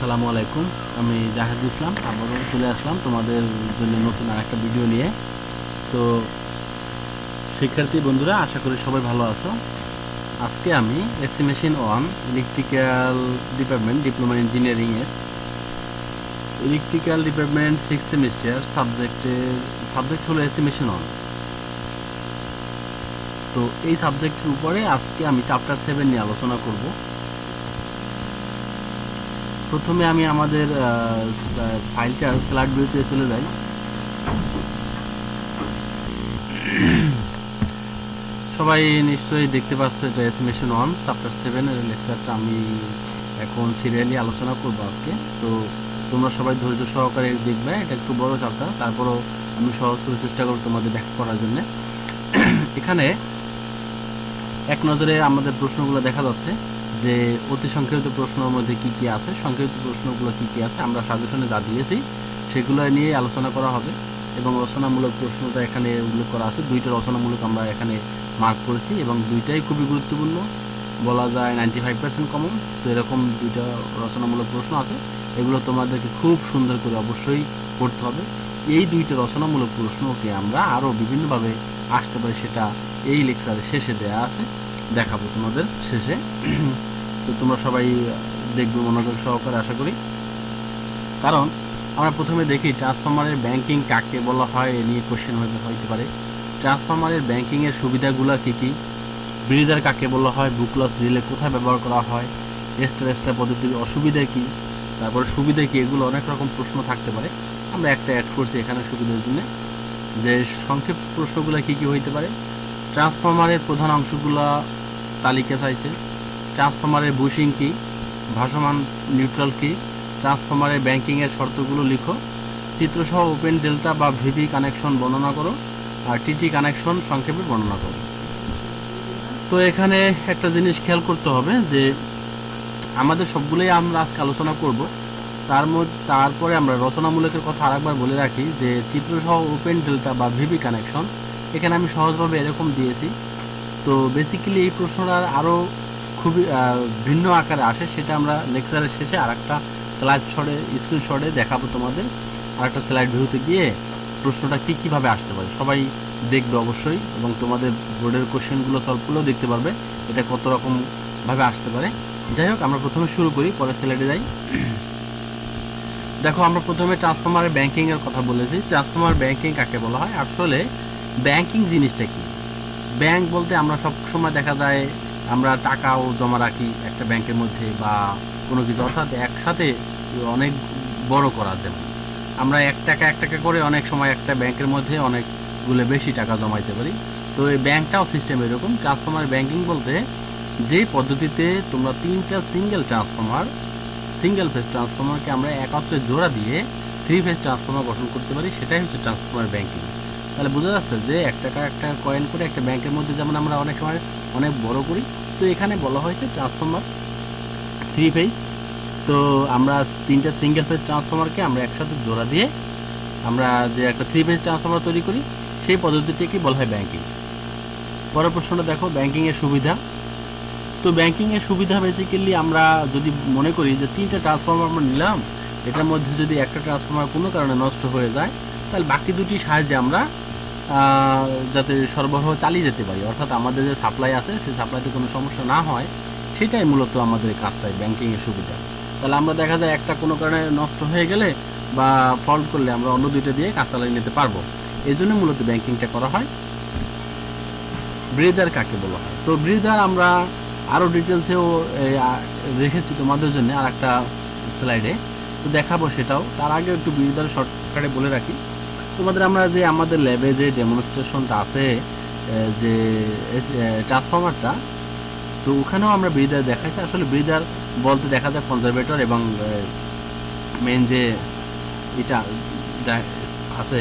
আসসালামু আলাইকুম। আমি জাহেদ ইসলাম আবারও চলে আসলাম তোমাদের জন্য নতুন আরেকটা ভিডিও নিয়ে। তো শিক্ষার্থী বন্ধুরা, আশা করি সবাই ভালো আছো। আজকে আমি estimation on electrical department diploma engineering এর ইলেকট্রিক্যাল ডিপার্টমেন্ট 6 সেমিস্টার সাবজেক্ট হলো এস্টিমেশন অন। তো এই সাবজেক্টের উপরে আজকে আমি চ্যাপ্টার 7 নিয়ে আলোচনা করব। প্রথমে আমি আমাদের ফাইলটা স্লাইড ভিউতে চলে যাই। সবাই নিশ্চয়ই দেখতে পাচ্ছ, এটা এস্টিমেশন 1 চ্যাপ্টার 7 এর লেকচারটা আমি এখন সিরিয়ালি আলোচনা করব আজকে। তো তোমরা সবাই ধৈর্য সহকারে দেখবে, এটা একটু বড় চ্যাপ্টার, তারপরও আমি সহজ করে চেষ্টা করব তোমাদের ব্যাখ্যা করার জন্য। এখানে এক নজরে আমাদের প্রশ্নগুলো দেখা যাচ্ছে যে অতি সংক্ষিপ্ত প্রশ্নের মধ্যে কি কি আছে, সংক্ষিপ্ত প্রশ্নগুলো কি কি আছে আমরা সাজেশনে যা দিয়েছি সেগুলো নিয়ে আলোচনা করা হবে। এবং রচনামূলক প্রশ্নটা এখানে উল্লেখ করা আছে, দুইটা রচনামূলক আমরা এখানে মার্ক করেছি এবং দুইটাই খুবই গুরুত্বপূর্ণ, বলা যায় 95% কমন। তো এরকম দুইটা রচনামূলক প্রশ্ন আছে, এগুলো তোমাদেরকে খুব সুন্দর করে অবশ্যই পড়তে হবে। এই দুইটা রচনামূলক প্রশ্নকে আমরা আরও বিভিন্নভাবে আসতে পারি, সেটা এই লেকচারের শেষে দেয়া আছে, দেখাবো তোমাদের শেষে। তো তোমরা সবাই দেখবে মনোযোগ সহকারে, আশা করি। কারণ আমরা প্রথমে দেখি ট্রান্সফরমারের ব্যাংকিং কাকে বলা হয়, এ নিয়ে কোশ্চেন হইতে পারে। ট্রান্সফরমারের ব্যাংকিংয়ের সুবিধাগুলো কী কী, ব্রিজার কাকে বলা হয়, বুকলস রিলে কোথায় ব্যবহার করা হয়, এস্টার পদ্ধতির অসুবিধা কী, তারপরে সুবিধা কী, এগুলো অনেক রকম প্রশ্ন থাকতে পারে। আমরা একটা অ্যাড করছি এখানে সুবিধার জন্য, যে সংক্ষিপ্ত প্রশ্নগুলো কী কী হইতে পারে। ট্রান্সফরমারের প্রধান অংশগুলো তালিকা চাইছে। ট্রান্সফরমারের বুশিং কী, ভাসমান নিউট্রাল কী, ট্রান্সফরমারের ব্যাংকিংয়ের শর্তগুলো লিখো, চিত্রসহ ওপেন ডেল্টা বা ভিভি কানেকশন বর্ণনা করো, আর টিটি কানেকশন সংক্ষেপে বর্ণনা করো। তো এখানে একটা জিনিস খেয়াল করতে হবে যে আমাদের সবগুলোই আমরা আজকে আলোচনা করব, তারপরে আমরা রচনামূলকের কথা আরেকবার বলে রাখি যে চিত্রসহ ওপেন ডেল্টা বা ভিভি কানেকশন এখানে আমি সহজভাবে এরকম দিয়েছি। তো বেসিক্যালি এই প্রশ্নটা আরও খুবই ভিন্ন আকারে আসে, সেটা আমরা লেকচারের শেষে আরেকটা স্ক্রিনশটে দেখাবো তোমাদের, আরেকটা স্লাইড ভিউতে গিয়ে প্রশ্নটা কীভাবে আসতে পারে সবাই দেখবে অবশ্যই, এবং তোমাদের বোর্ডের কোশ্চেনগুলো সলভ করলেও দেখতে পারবে এটা কত রকমভাবে আসতে পারে। যাই হোক, আমরা প্রথমে শুরু করি, পরে স্লাইডে যাই। দেখো, আমরা প্রথমে ট্রান্সফরমারের ব্যাংকিংয়ের কথা বলেছি। ট্রান্সফরমার ব্যাংকিং কাকে বলা হয়, আসলে ব্যাংকিং জিনিসটা কি? ব্যাংক বলতে আমরা সব সময় দেখা যায় আমরা টাকাও জমা রাখি একটা ব্যাংকের মধ্যে বা কোনো কিছু, অর্থাৎ একসাথে অনেক বড় করা যায়। আমরা এক টাকা করে অনেক সময় একটা ব্যাংকের মধ্যে অনেকগুলো বেশি টাকা জমাইতে পারি। তো এই ব্যাংকটাও সিস্টেম এরকম। ট্রান্সফরমার ব্যাংকিং বলতে যেই পদ্ধতিতে তোমরা তিনটা সিঙ্গেল ফেজ ট্রান্সফরমারকে আমরা একত্রে জোড়া দিয়ে 3 ফেজ ট্রান্সফরমার গঠন করতে পারি, সেটাই হচ্ছে ট্রান্সফরমার ব্যাংকিং। তাহলে বোঝা যাচ্ছে যে এক টাকা কয়েন করে একটা ব্যাংকের মধ্যে যেমন আমরা অনেক সময় অনেক বড় করি, তো এখানে বলা হয়েছে ট্রান্সফরমার 3 ফেজ। তো আমরা তিনটা সিঙ্গেল ফেজ ট্রান্সফরমারকে আমরা একসাথে জোড়া দিয়ে আমরা যে একটা 3 ফেজ ট্রান্সফরমার তৈরি করি, সেই পদ্ধতিটিকে বলা হয় ব্যাংকিং। পরের প্রশ্নটা দেখো, ব্যাংকিংয়ের সুবিধা। তো ব্যাংকিংয়ের সুবিধা বেসিক্যালি আমরা যদি মনে করি যে 3টা ট্রান্সফরমার আমরা নিলাম, এটার মধ্যে যদি একটা ট্রান্সফরমার কোনো কারণে নষ্ট হয়ে যায়, তাহলে বাকি দুটির সাহায্যে আমরা যাতে সরবরাহ চালিয়ে যেতে পারি, অর্থাৎ আমাদের যে সাপ্লাই আছে সেই সাপ্লাইতে কোনো সমস্যা না হয়, সেটাই মূলত আমাদের কাজটাই ব্যাংকিংয়ের সুবিধা। তাহলে আমরা দেখা যায় একটা কোনো কারণে নষ্ট হয়ে গেলে বা ফল্ট করলে আমরা অন্য দুইটা দিয়ে কাজ চালিয়ে নিতে পারবো, এই জন্য মূলত ব্যাংকিংটা করা হয়। ব্রিজার কাকে বলা হয়? তো ব্রিজার আমরা আরও ডিটেলসেও রেখেছি তোমাদের জন্য আর একটা স্লাইডে, তো দেখাবো সেটাও। তার আগে একটু ব্রিজার শর্টকাটে বলে রাখি তোমাদের, আমরা যে আমাদের ল্যাবে যে ডেমনস্ট্রেশনটা আছে যে ট্রান্সফরমারটা, তো ওখানেও আমরা ব্রিজার দেখাইছি। আসলে ব্রিজার বলতে দেখা যায় কনজারভেটর এবং মেন যে এটা আছে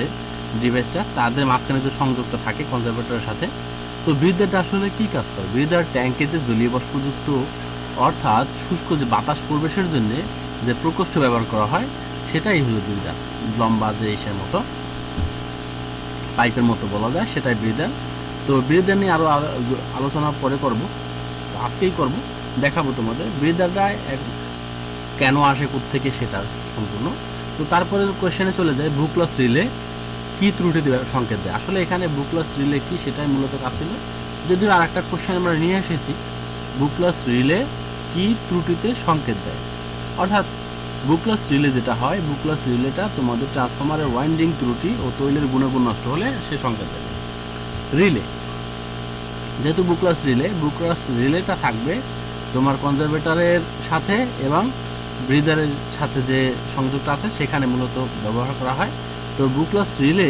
ডিভাইসটা, তাদের মাঝখানে যে সংযুক্ত থাকে কনজারভেটরের সাথে। তো ব্রিজারটা আসলে কি কাজ করে? ব্রিজার ট্যাঙ্কে যে জলীয় বাষ্পযুক্ত অর্থাৎ শুষ্ক যে বাতাস প্রবেশের জন্য যে প্রকোষ্ঠ ব্যবহার করা হয়, সেটাই হলো ব্রিজার। লম্বা যে ইসের মতো, পাইপের মতো বলা যায়, সেটাই ব্রিজার। তো ব্রিজার নিয়ে আরও আলোচনা পরে করব, আজকেই করব, দেখাবো তোমাদের। ব্রিজারটা কেন আসে কোত্থেকে সেটা সম্পূর্ণ। তো তারপরে কোয়েশ্চেনে চলে যায় বুকলস রিলে কি ত্রুটি দেওয়ার সংকেত দেয়। আসলে এখানে বুকলস রিলে কি সেটাই মূলত কাজ ছিল। যদিও আর একটা কোয়েশ্চেন আমরা নিয়ে এসেছি, বুকলস রিলে কি ত্রুটিতে সংকেত দেয়। অর্থাৎ বুকলস রিলে যেটা হয়, বুকলস রিলেটা তোমাদের ট্রান্সফরমারের ওয়াইন্ডিং ত্রুটি ও তৈলের গুণাগুণ নষ্ট হলে সে সংকেত দেবে। রিলে যেহেতু বুকলস রিলেটা থাকবে তোমার কনজারভেটরের সাথে এবং ব্রিদারের সাথে যে সংযোগটা আছে সেখানে মূলত ব্যবহার করা হয়। তো বুকলস রিলে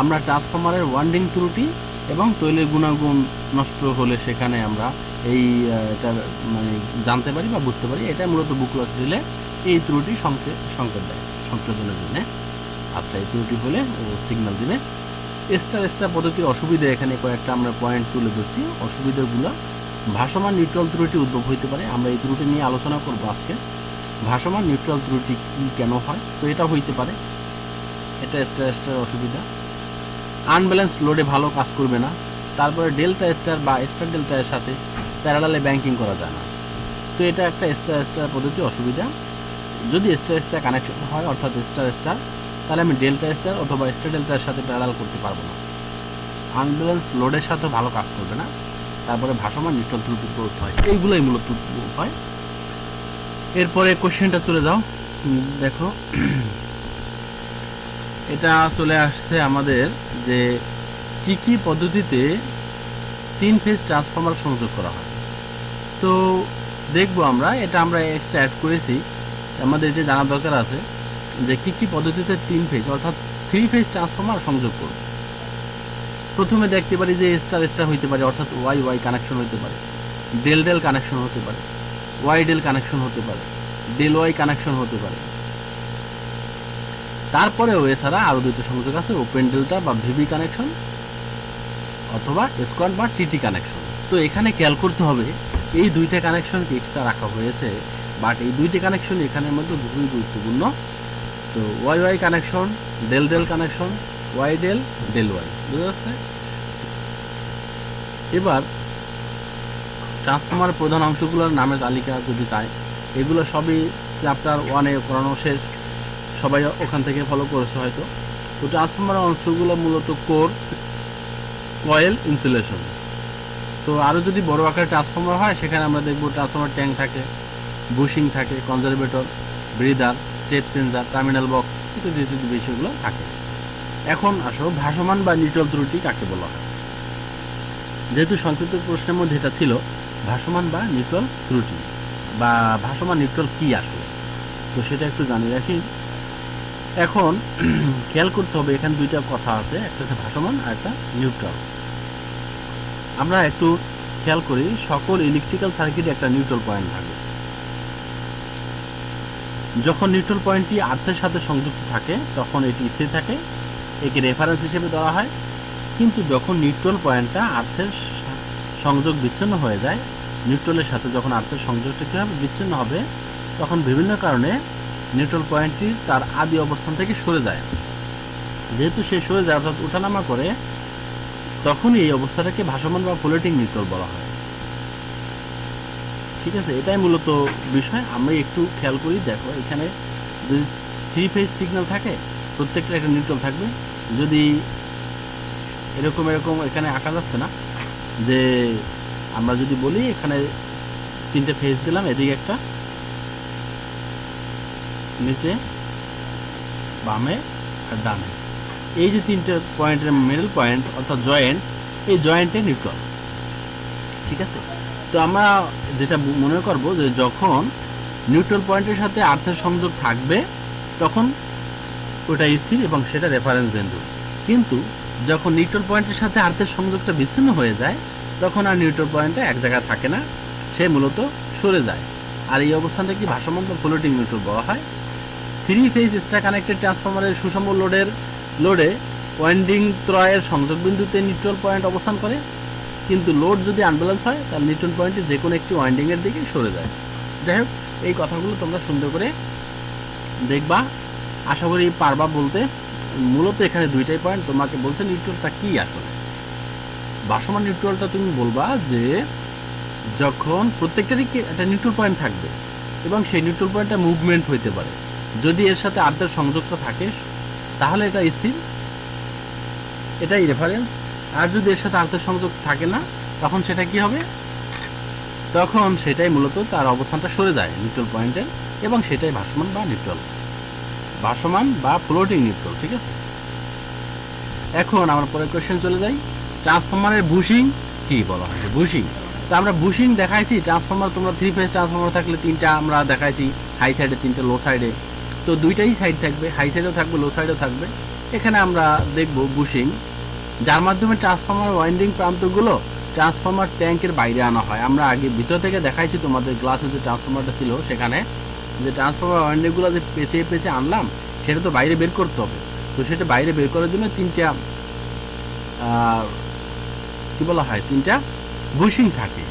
আমরা ট্রান্সফরমারের ওয়াইন্ডিং ত্রুটি এবং তৈলের গুণাগুণ নষ্ট হলে সেখানে আমরা এই এটা মানে জানতে পারি বা বুঝতে পারি। এটা মূলত বুকলস রিলে এই ত্রুটি সংকেত দেয় সংশোধনের জন্য। আচ্ছা, এই ত্রুটি হলে ও সিগন্যাল দিবে। স্টার পদ্ধতির অসুবিধা এখানে কয়েকটা আমরা পয়েন্ট তুলে ধরছি। অসুবিধাগুলো ভাসমান নিউট্রাল ত্রুটি উদ্ভব হইতে পারে। আমরা এই ত্রুটি নিয়ে আলোচনা করবো আজকে। ভাসমান নিউট্রাল ত্রুটি কি কেন হয়, তো এটা হইতে পারে, এটা স্টার অসুবিধা। আনব্যালেন্স লোডে ভালো কাজ করবে না। তারপরে ডেল্টা স্টার বা স্টার ডেল্টার সাথে প্যারালালে ব্যাংকিং করা যায় না। তো এটা একটা স্টার পদ্ধতি অসুবিধা। যদি স্টার কানেকশন হয় অর্থাৎ স্টার তাহলে আমি ডেল্টা স্টার অথবা স্টার ডেল্টার সাথে প্যারালাল করতে পারবো না। আনব্যালেন্স লোডের সাথে ভালো কাজ করবে না। তারপরে ভাসমান নিউট্রাল ত্রুটি প্রয়োগ হয়। এইগুলোই মূলত হয়। এরপরে কোশ্চেনটা চলে যাও, দেখো এটা চলে আসছে আমাদের যে কি কি পদ্ধতিতে 3 ফেজ ট্রান্সফরমার সংযোগ করা হয়। তো দেখবো আমরা এক্সট্রা অ্যাড করেছি। আমাদের এটা জানা দরকার আছে যে কি কি পদ্ধতিতে 3 ফেজ অর্থাৎ 3 ফেজ ট্রান্সফরমার সংযোগ করব। প্রথমে দেখতে পারি যে স্টার হইতে পারে অর্থাৎ ওয়াই কানেকশন হতে পারে, ডেল কানেকশন হতে পারে, ওয়াই ডেল কানেকশন হতে পারে, ডেল ওয়াই কানেকশন হতে পারে। তারপরেও এছাড়া আরও দুটো সংযোগ আছে, ওপেন ডেল্টা বা ভিভি কানেকশন অথবা স্কোয়াড বা টিটি কানেকশন। তো এখানে খেয়াল করতে হবে এই দুইটা কানেকশনকে এক্সট্রা রাখা হয়েছে, বাট এই দুইটা কানেকশন এখানের মধ্যে খুবই গুরুত্বপূর্ণ। তো Y connection, delta connection, Y delta Y, বুঝতে পারছে? এবার ট্রান্সফরমার প্রধান অংশগুলোর নামের তালিকা যদি চাই, এগুলো সবই চ্যাপ্টার 1-এ করানো শেষ, সবাই ওখান থেকে ফলো করেছে হয়তো। তো ট্রান্সফরমার অংশগুলো মূলত কোর, কয়েল, ইনসুলেশন। তো আরও যদি বড় আকারের ট্রান্সফরমার হয় সেখানে আমরা দেখব ট্রান্সফরমার ট্যাঙ্ক থাকে, বুশিং থাকে, conservator, breather, step changer, terminal box ইত্যাদি বিষয়গুলো থাকে। এখন আসো ভাসমান বা নিউট্রাল ত্রুটি কাকে বলা হয়। যেহেতু সংক্ষিপ্ত প্রশ্নের মধ্যে এটা ছিল ভাসমান বা নিউট্রাল ত্রুটি বা ভাসমান নিউট্রাল কি আসলে, তো সেটা একটু জানিয়ে রাখি। এখন খেয়াল করতে হবে এখানে দুইটা কথা আছে, একটা হচ্ছে ভাসমান আর একটা নিউট্রাল। আমরা একটু খেয়াল করি, সকল ইলেকট্রিক্যাল সার্কিটে একটা নিউট্রাল পয়েন্ট থাকে। যখন নিউট্রাল পয়েন্টটি আর্থের সাথে সংযুক্ত থাকে তখন এটি স্থির থাকে, একে রেফারেন্স হিসেবে ধরা হয়। কিন্তু যখন নিউট্রাল পয়েন্টটা আর্থের সংযোগ বিচ্ছিন্ন হয়ে যায়, নিউট্রালের সাথে যখন আর্থের সংযোগটা কীভাবে বিচ্ছিন্ন হবে, তখন বিভিন্ন কারণে নিউট্রাল পয়েন্টটি তার আদি অবস্থান থেকে সরে যায়। যেহেতু সে সরে যায় অর্থাৎ ওঠানামা করে, তখনই এই অবস্থাটাকে ভাসমান বা ফ্লোটিং নিউট্রাল বলা হয়। ঠিক আছে, এটাই মূলত বিষয়। আমরা একটু খেয়াল করি, দেখো এখানে যদি 3 ফেজ সিগন্যাল থাকে প্রত্যেকটা একটা নিউট্রাল থাকবে। যদি এরকম এখানে আঁকা যাচ্ছে না, যে আমরা যদি বলি এখানে 3টে ফেজ দিলাম, এদিকে একটা, নিচে, বামে আর ডানে, এই যে 3টে পয়েন্টের মিডল পয়েন্ট অর্থাৎ জয়েন্ট, এই জয়েন্টে নিউট্রাল। ঠিক আছে, তো আমরা যেটা মনে করব যে যখন নিউট্রাল পয়েন্টের সাথে আর্থের সংযোগ থাকবে তখন ওটা স্থির এবং সেটা রেফারেন্স বিন্দু। কিন্তু যখন নিউট্রাল পয়েন্টের সাথে আর্থের সংযোগটা বিচ্ছিন্ন হয়ে যায় তখন আর নিউট্রাল পয়েন্টটা এক জায়গায় থাকে না, সে মূলত সরে যায়। আর এই অবস্থানটাকে ভাসমান বা ফ্লোটিং নিউট্রাল বলা হয়। 3 ফেজ স্টার কানেক্টেড ট্রান্সফরমারের সুষম লোডে ওয়াইন্ডিং ত্রয়ের সংযোগ বিন্দুতে নিউট্রাল পয়েন্ট অবস্থান করে। কিন্তু লোড যদি আনব্যালেন্স হয় তাহলে নিউট্রাল পয়েন্টটি যে কোনো একটি ওয়াইন্ডিংয়ের দিকে সরে যায়। যাই হোক, এই কথাগুলো তোমরা সুন্দর করে দেখবা, আশা করি পারবা বলতে। মূলত এখানে দুইটাই পয়েন্ট তোমাকে বলছে নিউট্রালটা কি আসলে। ভাসমান নিউট্রালটা তুমি বলবা যে যখন প্রত্যেকটারই একটা নিউট্রাল পয়েন্ট থাকবে, এবং সেই নিউট্রাল পয়েন্টটা মুভমেন্ট হইতে পারে। যদি এর সাথে আর্ধের সংযোগটা থাকে তাহলে এটা স্থির, এটাই রেফারেন্স। আর যদি এর সাথে আর্ধের সংযোগ থাকে না, তখন সেটা কি হবে, তখন সেটাই মূলত তার অবস্থানটা সরে যায় নিউট্রাল পয়েন্টের, এবং সেটাই ভাসমান বা নিউট্রাল, ভাসমান বা ফ্লোটিং নিউট্রাল। ঠিক আছে, এখন আমরা পরের কোয়েশ্চেন চলে যাই। ট্রান্সফরমারের বুশিং কি বলা হয়? বুশিং, তো আমরা বুশিং দেখাইছি। ট্রান্সফরমার তোমরা 3 ফেজ ট্রান্সফরমার থাকলে 3টা আমরা দেখাইছি, হাই সাইডে 3টা, লো সাইডে। তো দুইটাই সাইড থাকবে, হাই সাইডেও থাকবে, লো সাইডেও থাকবে। এখানে আমরা দেখব বুশিং, যার মাধ্যমে ট্রান্সফরমার ওয়াইন্ডিং প্রান্তগুলো ট্রান্সফরমার ট্যাঙ্কের বাইরে আনা হয়। আমরা আগে ভিতর থেকে দেখাইছি তোমাদের গ্লাসে যে ট্রান্সফরমারটা ছিল, সেখানে যে ট্রান্সফরমার ওয়াইন্ডিংগুলো যে পেঁচে পেঁচে আনলাম, সেটা তো বাইরে বের করতে হবে। তো সেটা বাইরে বের করার জন্য 3টা কি বলা হয়, 3টা বুশিং থাকে।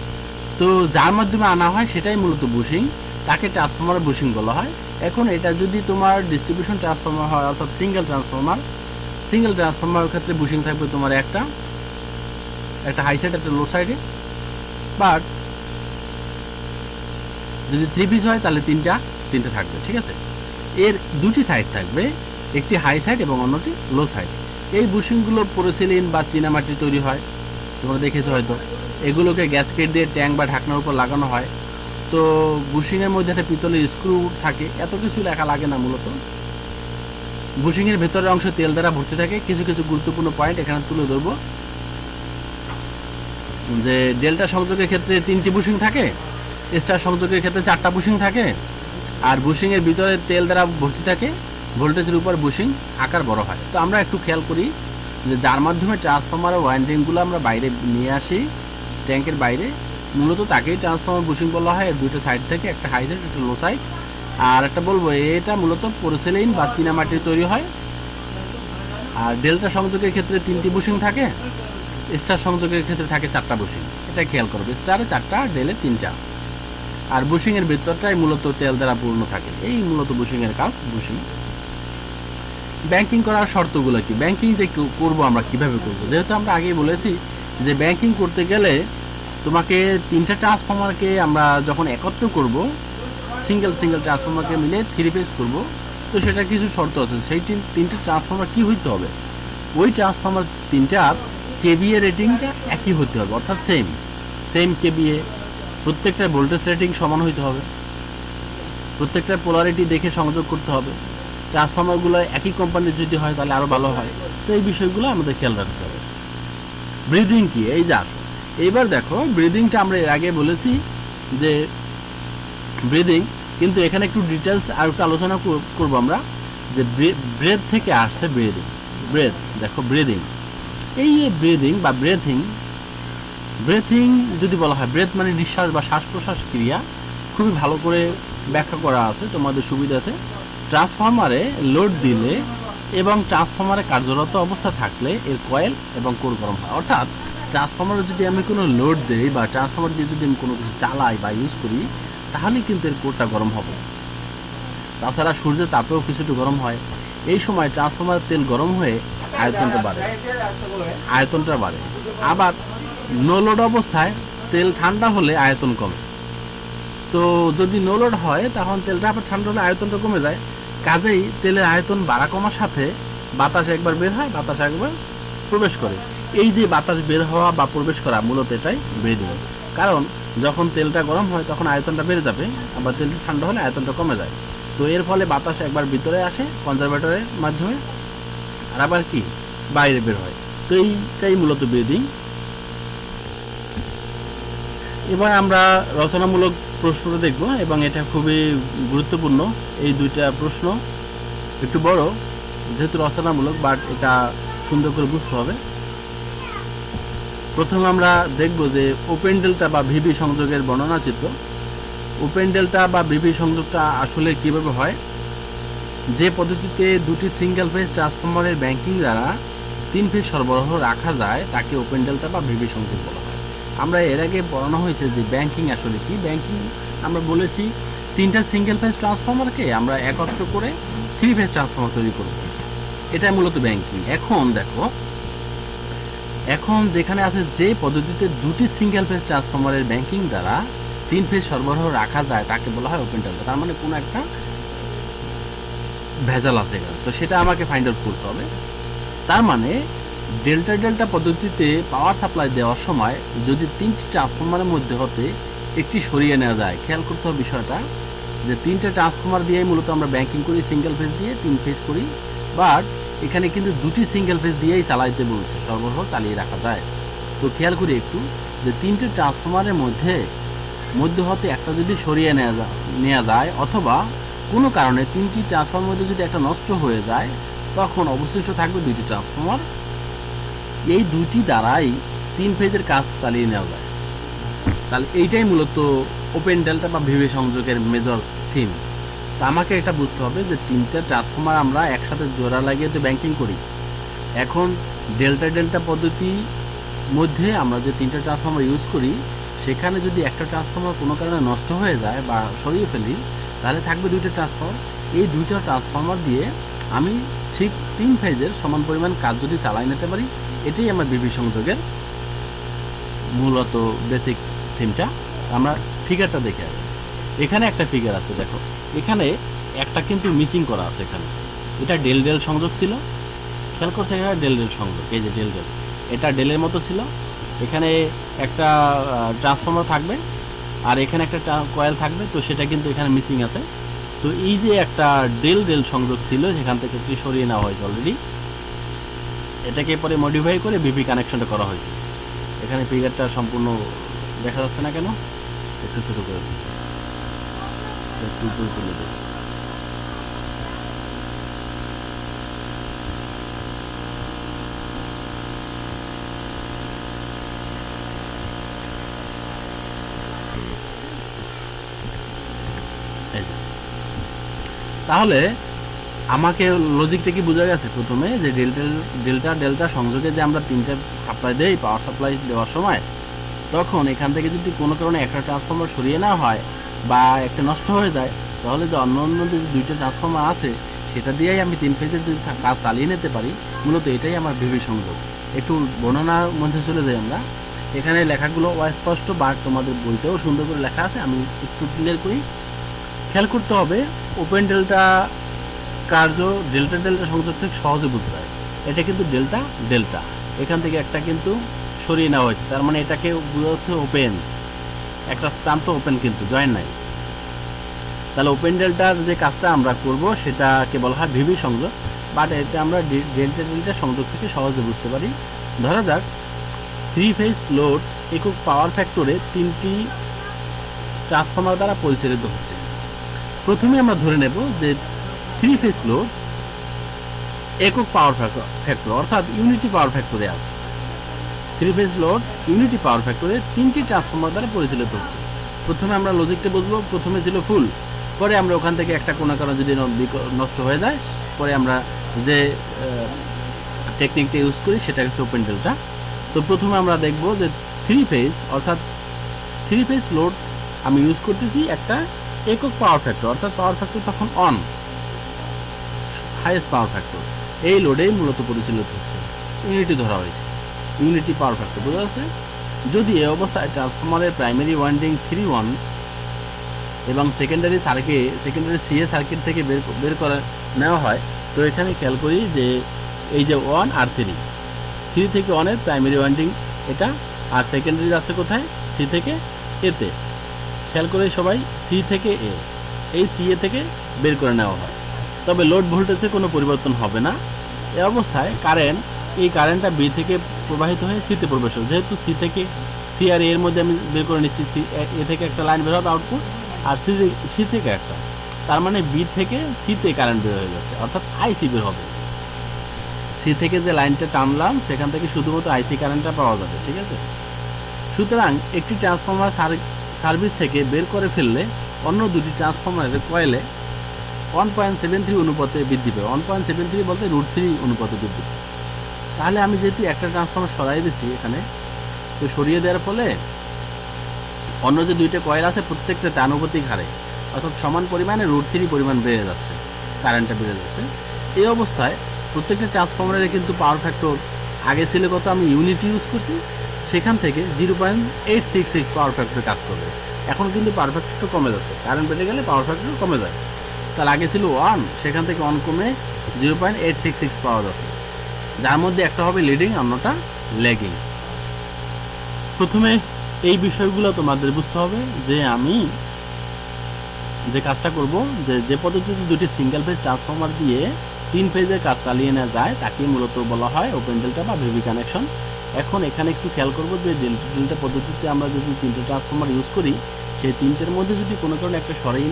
তো যার মাধ্যমে আনা হয় সেটাই মূলত বুশিং, তাকে ট্রান্সফরমার বুশিং বলা হয়। এখন এটা যদি তোমার ডিস্ট্রিবিউশন ট্রান্সফরমার হয়, অর্থাৎ সিঙ্গেল ট্রান্সফরমার ক্ষেত্রে বুশিং থাকবে তোমার একটা হাই সাইড, একটা লো সাইডে। বাট যদি 3 পিস হয় তাহলে 3টা থাকবে। ঠিক আছে, এর দুটি সাইড থাকবে, একটি হাই সাইড এবং অন্যটি লো সাইড। এই বুশিংগুলো পলিসিলিন বা চীনামাটি তৈরি হয়, তোমরা দেখেছো হয়তো। এগুলোকে গ্যাসকেট দিয়ে ট্যাঙ্ক বা ঢাকনার উপর লাগানো হয়। তো বুশিংয়ের মধ্যে একটা পিতলের স্ক্রু থাকে, এত কিছু লেখা লাগে না। মূলত বুশিংয়ের ভেতরের অংশ তেল দ্বারা ভর্তি থাকে। কিছু কিছু গুরুত্বপূর্ণ পয়েন্ট এখানে তুলে ধরবো, যে ডেল্টা সংযোগের ক্ষেত্রে 3টি বুশিং থাকে, স্টার সংযোগের ক্ষেত্রে 4টা বুশিং থাকে, আর বুশিংয়ের ভিতরে তেল দ্বারা ভর্তি থাকে। ভোল্টেজের উপর বুশিং আকার বড় হয়। তো আমরা একটু খেয়াল করি যে যার মাধ্যমে ট্রান্সফরমারের ওয়াইন্ডিংগুলো আমরা বাইরে নিয়ে আসি ট্যাঙ্কের বাইরে, মূলত তাকেই ট্রান্সফরমার বুশিং বলা হয়। দুটো সাইড থেকে, একটা হাই সাইড, একটা লো সাইড। আর একটা বলবো, এটা মূলত পলিসিলিন বা চীনামাটির তৈরি হয়। আর ডেল্টা সংযোগের ক্ষেত্রে 3টি বুশিং থাকে, স্টার সংযোগের ক্ষেত্রে থাকে 4টা বুশিং। এটা খেয়াল করবে, স্টারে 4টা, ডেলে 3টা। আর বুশিংয়ের ভিতরটাই মূলত তেল দ্বারা পূর্ণ থাকে। এই মূলত বুশিংয়ের কাজ। বুশিং ব্যাংকিং করার শর্তগুলো কি? ব্যাংকিং যে করবো আমরা কিভাবে করবো, যেহেতু আমরা আগেই বলেছি যে ব্যাংকিং করতে গেলে তোমাকে 3টা ট্রান্সফরমারকে আমরা যখন একত্র করব, সিঙ্গেল ট্রান্সফরমারকে মিলে 3 ফেজ করব, তো সেটা কিছু শর্ত আছে। সেই 3টে ট্রান্সফরমার কি হইতে হবে, ওই ট্রান্সফরমার 3টার কেভিএ রেটিংটা একই হতে হবে, অর্থাৎ সেম কেভিএ। প্রত্যেকটা ভোল্টেজ রেটিং সমান হইতে হবে, প্রত্যেকটা পোলারিটি দেখে সংযোগ করতে হবে। ট্রান্সফরমারগুলো একই কোম্পানির যদি হয় তাহলে আরও ভালো হয়। তো এই বিষয়গুলো আমাদের খেয়াল রাখতে হবে। ব্রিদিং কি, এই যা এইবার দেখো, ব্রিদিংটা আমরা এর আগে বলেছি যে ব্রিদিং, কিন্তু এখানে একটু ডিটেলস আর একটু আলোচনা করবো আমরা, যে ব্রেথ থেকে আসছে ব্রিদিং। ব্রেথ, দেখো ব্রিদিং, এই ব্রিদিং বা ব্রেথিং যদি বলা হয়, ব্রেথ মানে নিঃশ্বাস বা শ্বাস প্রশ্বাস ক্রিয়া, খুবই ভালো করে ব্যাখ্যা করা আছে তোমাদের সুবিধাতে। ট্রান্সফরমারে লোড দিলে এবং ট্রান্সফরমারে কার্যরত অবস্থা থাকলে এর কয়েল এবং কোর গরম হয়। অর্থাৎ ট্রান্সফরমারে যদি আমি কোনো লোড দিই বা ট্রান্সফরমার দিয়ে যদি আমি কোনো কিছু চালাই বা ইউজ করি, তাহলে কিন্তু এর কোরটা গরম হবে। তাছাড়া সূর্যের তাপেও কিছুটা গরম হয়। এই সময় ট্রান্সফরমারের তেল গরম হয়ে আয়তনটা বাড়ে। আবার নো লোড অবস্থায় তেল ঠান্ডা হলে আয়তন কমে। তো যদি নো লোড হয় তখন তেলটা আবার ঠান্ডা হলে আয়তনটা কমে যায়। কাজেই তেলের আয়তন বাড়া কমার সাথে বাতাস একবার বের হয়, বাতাস একবার প্রবেশ করে। এই যে বাতাস বের হওয়া বা প্রবেশ করা, মূলত এটাই ব্রিদিং। কারণ যখন তেলটা গরম হয় তখন আয়তনটা বেড়ে যাবে, আবার তেলটা ঠান্ডা হলে আয়তনটা কমে যায়। তো এর ফলে বাতাস একবার ভিতরে আসে কনজারভেটরের মাধ্যমে, আর আবার কি বাইরে বের হয়। তো এইটাই মূলত ব্রিদিং। এবার আমরা রচনামূলক প্রশ্নটা দেখব, এবং এটা খুবই গুরুত্বপূর্ণ। এই দুইটা প্রশ্ন একটু বড়, যেহেতু রচনামূলক, বাট এটা সুন্দর করে বুঝতে হবে। প্রথমে আমরা দেখব যে ওপেন ডেল্টা বা ভিভি সংযোগের বর্ণনা চিত্র। ওপেন ডেল্টা বা ভিভি সংযোগটা আসলে কিভাবে হয়? যে পদ্ধতিতে দুটি সিঙ্গেল ফেজ ট্রান্সফরমারের ব্যাংকিং দ্বারা 3 ফেজ সরবরাহ রাখা যায় তাকে ওপেন ডেল্টা বা ভিভি সংযোগ বলা হয়। আমরা এর আগে পড়ানো হয়েছে যে ব্যাংকিং আসলে কি। ব্যাংকিং আমরা বলেছি 3টা সিঙ্গেল ফেজ ট্রান্সফরমারকে আমরা একত্র করে 3 ফেজ ট্রান্সফরমার তৈরি করব, এটাই মূলত ব্যাংকিং। এখন দেখো, এখন যেখানে আছে যে পদ্ধতিতে দুটি সিঙ্গেল ফেজ ট্রান্সফরমারের ব্যাংকিং দ্বারা 3 ফেজ সরবরাহ রাখা যায় তাকে বলা হয় ওপেন ডেল্টা। তার মানে কোনো একটা ভেজাল আছে এখানে, তো সেটা আমাকে ফাইন্ড আউট করতে হবে। তার মানে ডেল্টা ডেল্টা পদ্ধতিতে পাওয়ার সাপ্লাই দেওয়ার সময় যদি 3টি ট্রান্সফরমারের মধ্যে হতে একটি সরিয়ে নেওয়া যায়, খেয়াল করতে হবে বিষয়টা যে 3টে ট্রান্সফরমার দিয়েই মূলত আমরা ব্যাংকিং করি, সিঙ্গেল ফেজ দিয়ে 3 ফেজ করি, বাট এখানে কিন্তু 2টি সিঙ্গেল ফেজ দিয়েই চালাইতে বলছে, সরবরাহ চালিয়ে রাখা যায়। তো খেয়াল করি একটু যে 3টে ট্রান্সফরমারের মধ্যে হতে একটা যদি সরিয়ে নেওয়া যায় অথবা কোনো কারণে 3টি ট্রান্সফরমার মধ্যে যদি একটা নষ্ট হয়ে যায়, তখন অবশিষ্ট থাকবে 2টি ট্রান্সফরমার। এই 2টি দ্বারাই 3 ফেজের কাজ চালিয়ে নেওয়া যায়। তাহলে এইটাই মূলত ওপেন ডেল্টা বা ভিভি সংযোগের মেজর থিম। তা আমাকে এটা বুঝতে হবে যে 3টা ট্রান্সফরমার আমরা একসাথে জোড়া লাগিয়ে তো ব্যাংকিং করি। এখন ডেল্টা ডেল্টা পদ্ধতি মধ্যে আমরা যে 3টা ট্রান্সফরমার ইউজ করি, সেখানে যদি একটা ট্রান্সফরমার কোনো কারণে নষ্ট হয়ে যায় বা সরিয়ে ফেলি, তাহলে থাকবে 2টা ট্রান্সফরমার। এই 2টা ট্রান্সফরমার দিয়ে আমি ঠিক 3 ফেজের সমান পরিমাণ কাজ যদি চালাই নিতে পারি, এটাই আমার ভিভি সংযোগের মূলত বেসিক থিমটা। আমরা ফিগারটা দেখে আসি। এখানে একটা ফিগার আছে, দেখো এখানে একটা কিন্তু মিসিং করা আছে। এখানে এটা ডেল ডেল সংযোগ ছিল, খেয়াল করছে এখানে ডেল ডেল সংযোগ, এই যে ডেল ডেল, এটা ডেলের মতো ছিল। এখানে একটা ট্রান্সফর্মার থাকবে আর এখানে একটা কয়েল থাকবে, তো সেটা কিন্তু এখানে মিসিং আছে। তো এই যে একটা ডেল ডেল সংযোগ ছিল, সেখান থেকে একটি সরিয়ে নেওয়া হয়েছে অলরেডি, এটাকে পরে মডিফাই করে ভিভি কানেকশনটা করা হয়েছে। এখানে ফিগারটা সম্পূর্ণ দেখা যাচ্ছে না কেন, একটু ছোটো করে দিচ্ছি, একটু উপরে তুলে দেবো। তাহলে আমাকে লজিকটা কি বোঝা গেছে প্রথমে যে ডেল্টা ডেল্টা সংযোগে যে আমরা 3টা সাপ্লাই দেই, পাওয়ার সাপ্লাই দেওয়ার সময়, তখন এখান থেকে যদি কোনো কারণে একটা ট্রান্সফর্মার সরিয়ে নেওয়া হয় বা একটা নষ্ট হয়ে যায়, তাহলে যে অন্য যে 2টা ট্রান্সফর্মার আছে সেটা দিয়েই আমি 3 ফেজের যদি কাজ চালিয়ে নিতে পারি। মূলত এটাই আমার ভিভি সংযোগ। একটু বর্ণনার মধ্যে চলে যাই আমরা। এখানে লেখাগুলো অস্পষ্ট, বা তোমাদের বইতেও সুন্দর করে লেখা আছে, আমি একটু ক্লিয়ার করি। খেয়াল করতে হবে ওপেন ডেল্টা কার্য ডেল্টা ডেল্টা সংযোগ থেকে সহজে বুঝতে হয়। এটা কিন্তু ডেল্টা ডেল্টা, এখান থেকে একটা কিন্তু সরিয়ে নেওয়া হয়েছে, তার মানে এটাকে বোঝা যাচ্ছে ওপেন, একটা প্রান্ত ওপেন কিন্তু জয়েন নাই। তাহলে ওপেন ডেল্টার যে কাজটা আমরা করব সেটাকে বলা হয় ভিভি সংযোগ, বাট এটা আমরা ডেল্টা ডেল্টা সংযোগ থেকে সহজে বুঝতে পারি। ধরা যাক 3 ফেজ লোড একক পাওয়ার ফ্যাক্টরে 3টি ট্রান্সফর্মার দ্বারা পরিচালিত হচ্ছে। প্রথমে আমরা ধরে নেব যে 3 ফেজ লোড একক পাওয়ার ফ্যাক্টর অর্থাৎ ইউনিটি পাওয়ার ফ্যাক্টরে আছে। 3 ফেজ লোড ইউনিটি পাওয়ার ফ্যাক্টরে 3টি ট্রান্সফর্মার দ্বারা পরিচালিত হচ্ছে। প্রথমে আমরা লজিকটা বুঝবো। প্রথমে ছিল ফুল, পরে আমরা ওখান থেকে একটা কোনো কারণে যদি নষ্ট হয়ে যায়, পরে আমরা যে টেকনিকটা ইউজ করি সেটা হচ্ছে ওপেন ডেল্টা। তো প্রথমে আমরা দেখব যে 3 ফেজ অর্থাৎ 3 ফেজ লোড আমি ইউজ করতেছি একটা একক পাওয়ার ফ্যাক্টর, অর্থাৎ পাওয়ার ফ্যাক্টর তখন অন, হাইয়েস্ট পাওয়ার ফ্যাক্টর। এই লোডেই মূলত পরিচালিত হচ্ছে, ইউনিটি ধরা হয়েছে, ইউনিটি পাওয়ার ফ্যাক্টর বোঝা যাচ্ছে। যদি এই অবস্থায় ট্রান্সফরমারের প্রাইমারি ওয়াইন্ডিং 3-1 এবং সেকেন্ডারি সিএ সার্কিট থেকে বের করে নেওয়া হয়, তো এখানে খেয়াল করি যে এই যে 1 আর 3 থেকে 1 এর প্রাইমারি ওয়াইন্ডিং এটা, আর সেকেন্ডারি আছে কোথায়, সি থেকে এতে। খেয়াল করে সবাই সি থেকে এ, এই সিএ থেকে বের করে নেওয়া হয়। তবে লোড ভোল্টেজে কোনো পরিবর্তন হবে না। এই অবস্থায় এই কারেন্টটা বি থেকে প্রবাহিত হয়ে সিতে প্রবেশ হবে। যেহেতু সি আর এর মধ্যে আমি বের করে নিচ্ছি, এ থেকে একটা লাইন বের হবে আউটপুট, আর সি থেকে একটা, তার মানে বি থেকে সিতে কারেন্ট বের হয়ে যাচ্ছে, অর্থাৎ আইসি বের হবে। সি থেকে যে লাইনটা টানলাম সেখান থেকে শুধুমাত্র আইসি কারেন্টটা পাওয়া যাবে, ঠিক আছে। সুতরাং একটি ট্রান্সফর্মার সার্ভিস থেকে বের করে ফেললে অন্য দুটি ট্রান্সফর্মারের কয়েলে 1.73 অনুপাতে বৃদ্ধি পাবে। 1.73 বলতে √3 অনুপাতে বৃদ্ধি পাবে। তাহলে আমি যেহেতু একটা ট্রান্সফর্মার সরাই দিচ্ছি এখানে, তো সরিয়ে দেওয়ার ফলে অন্য যে দুইটা কয়েল আছে প্রত্যেকটা আনুপাতিক হারে অর্থাৎ সমান পরিমাণে √3 পরিমাণ বেড়ে যাচ্ছে, কারেন্টটা বেড়ে যাচ্ছে। এই অবস্থায় প্রত্যেকটা ট্রান্সফর্মারের কিন্তু পাওয়ার ফ্যাক্টর আগে ছিল কত, আমি ইউনিটি ইউজ করছি, সেখান থেকে 0.866 পাওয়ার ফ্যাক্টর কাজ করবে। এখন কিন্তু পাওয়ার ফ্যাক্টরটা কমে যাচ্ছে, কারেন্ট বেড়ে গেলে পাওয়ার ফ্যাক্টর কমে যায়। তার আগে ছিল 1, সেখান থেকে 1 কমে 0.866 পাওয়া যাচ্ছে, যার মধ্যে একটা হবে লিডিং, অন্যটা ল্যাগিং। প্রথমে এই বিষয়গুলো তোমাদের বুঝতে হবে যে আমি যে কাজটা করব, যে পদ্ধতিতে দুটি সিঙ্গেল ফেজ ট্রান্সফরমার দিয়ে 3 ফেজের কাজ চালিয়ে নেওয়া যায় তাকে মূলত বলা হয় ওপেন ডেল্টা বা ভিভি কানেকশন। এখন এখানে একটু খেয়াল করব যে ডেল্টা পদ্ধতিতে আমরা যদি 3টে ট্রান্সফরমার ইউজ করি, সেই 3টের মধ্যে যদি কোনো কারণে একটা সরিয়ে